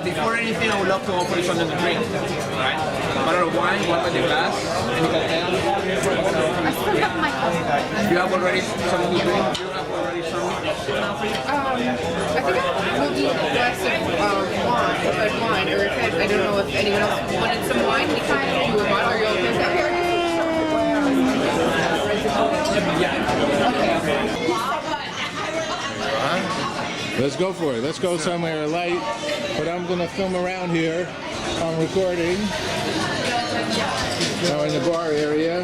before anything, I would love to offer you something to drink, right? A bottle of wine, one by the glass, any cocktail. I still have my You have already something to drink? You have already something? I think I will do a glass of wine, red wine, or if I don't know if anyone else wanted some wine, we kind of do a bottle. Are you okay with that? Let's go for it. Let's go somewhere light. But I'm going to film around here. I'm recording. Now in the bar area.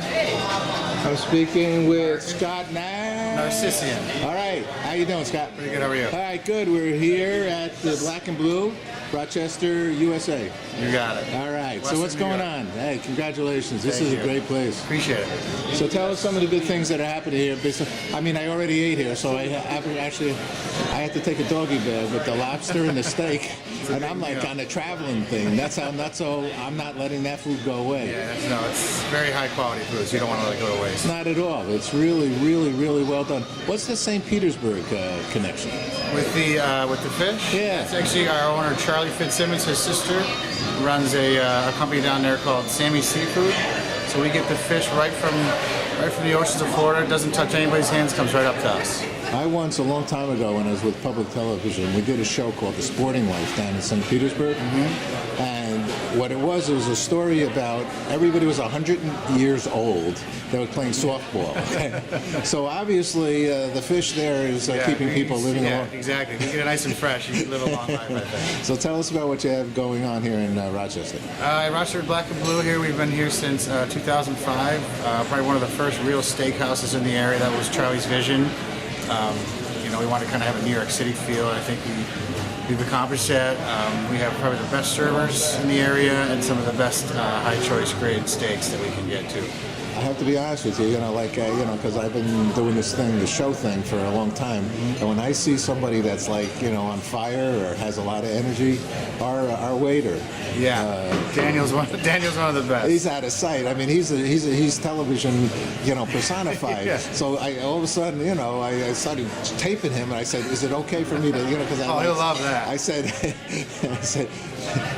I'm speaking with Scott Narcissian. All right. How you doing, Scott? Pretty good. How are you? All right, good. We're here at the Black and Blue, Rochester, USA. You got it. All right. Western So what's New going York. on? Hey, congratulations. This Thank is you. a great place. Appreciate it. So tell us some of the good things that are happening here. I mean, I already ate here, so I had to take a doggy bag with the lobster and the steak, and I'm like on a traveling thing. That's how I'm not letting that food go away. Yeah, no, it's very high quality food, so you don't want to let it go to waste. Not at all. It's really, really, really well done. What's the St. Petersburg connection? With the fish? Yeah. It's actually our owner, Charlie Fitzsimmons, his sister, runs a company down there called Sammy Seafood. So we get the fish right from the oceans of Florida. It doesn't touch anybody's hands, comes right up to us. I once, a long time ago, when I was with public television, we did a show called The Sporting Life down in St. Petersburg. Mm-hmm. And what it was a story about everybody was 100 years old. They were playing softball. Okay? So obviously, the fish there is keeping people living Yeah, along. exactly. If you get it nice and fresh, you can live a long life, I think. So tell us about what you have going on here in Rochester. Rochester Black and Blue here. We've been here since 2005. Probably one of the first real steakhouses in the area. That was Charlie's vision. We want to kind of have a New York City feel. I think we've accomplished that. We have probably the best servers in the area and some of the best high choice grade steaks that we can get to. I have to be honest with you, because I've been doing this show thing for a long time, and when I see somebody that's on fire or has a lot of energy, our waiter, Daniel's one of the best. he's out of sight. I mean, he's television, personified. Yeah. So all of a sudden, I started taping him, and I said, "Is it okay for me to, because he'll love that. I said,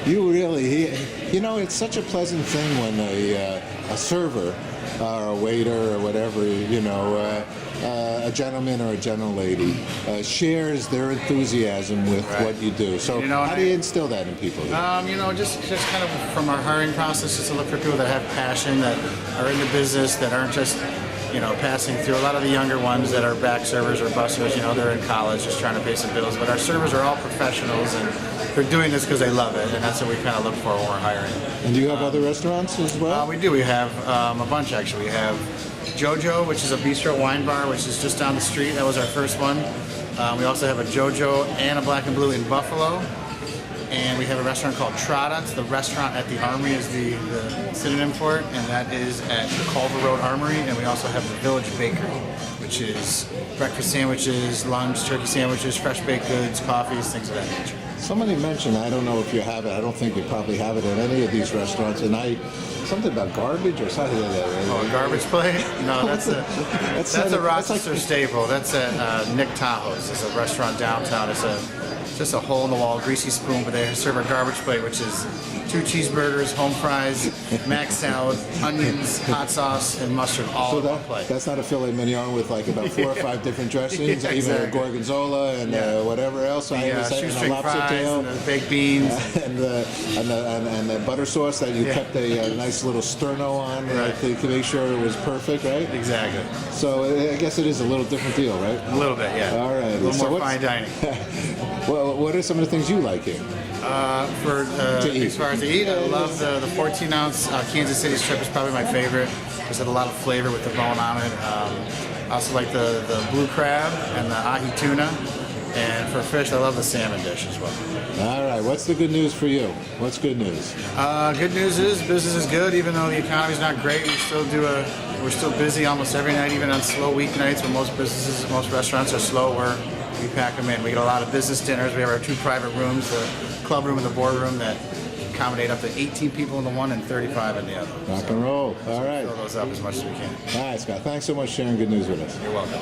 you really, it's such a pleasant thing when a server. Or a waiter or whatever, a gentleman or a gentlelady shares their enthusiasm with what you do. So how do you instill that in people? Just kind of from our hiring process, just to look for people that have passion, that are in the business, that aren't just, passing through. A lot of the younger ones that are back servers or bussers, they're in college just trying to pay some bills. But our servers are all professionals, and they're doing this because they love it, and that's what we kind of look for when we're hiring. And do you have other restaurants as well? We do. We have a bunch, actually. We have JoJo, which is a bistro wine bar, which is just down the street. That was our first one. We also have a JoJo and a Black and Blue in Buffalo. And we have a restaurant called Trada. It's the restaurant at the Armory is the synonym for it, and that is at the Culver Road Armory. And we also have the Village Bakery, which is breakfast sandwiches, lunch, turkey sandwiches, fresh baked goods, coffees, things of that nature. Somebody mentioned, I don't know if you have it, I don't think you probably have it at any of these restaurants, and something about garbage or something like that. Oh, a garbage plate? No, that's a Rochester staple. That's at Nick Tahoe's. It's a restaurant downtown. It's just a hole-in-the-wall greasy spoon, but they serve a garbage plate, which is 2 cheeseburgers, home fries, mac salad, onions, hot sauce, and mustard all in one plate. That's not a filet mignon with about 4 or 5 different dressings, Yeah, even a exactly. gorgonzola and whatever else. The shoestring fries and the baked beans. and the butter sauce that you kept a nice little sterno on to make sure it was perfect, right? Exactly. So I guess it is a little different deal, right? A little bit, yeah. All right. A little more fine dining. Well, what are some of the things you like here? As far as to eat, I love the 14-ounce Kansas City strip is probably my favorite. Just had a lot of flavor with the bone on it. I also like the blue crab and the ahi tuna. And for fish, I love the salmon dish as well. All right. What's the good news for you? What's good news? Good news is business is good, even though the economy's not great. We're still busy almost every night, even on slow weeknights when most restaurants are slow. We pack them in. We get a lot of business dinners. We have our 2 private rooms, the club room and the boardroom, that accommodate up to 18 people in the one and 35 in the other. Rock and roll. All right. Fill those up as much as we can. All right, Scott. Thanks so much for sharing good news with us. You're welcome.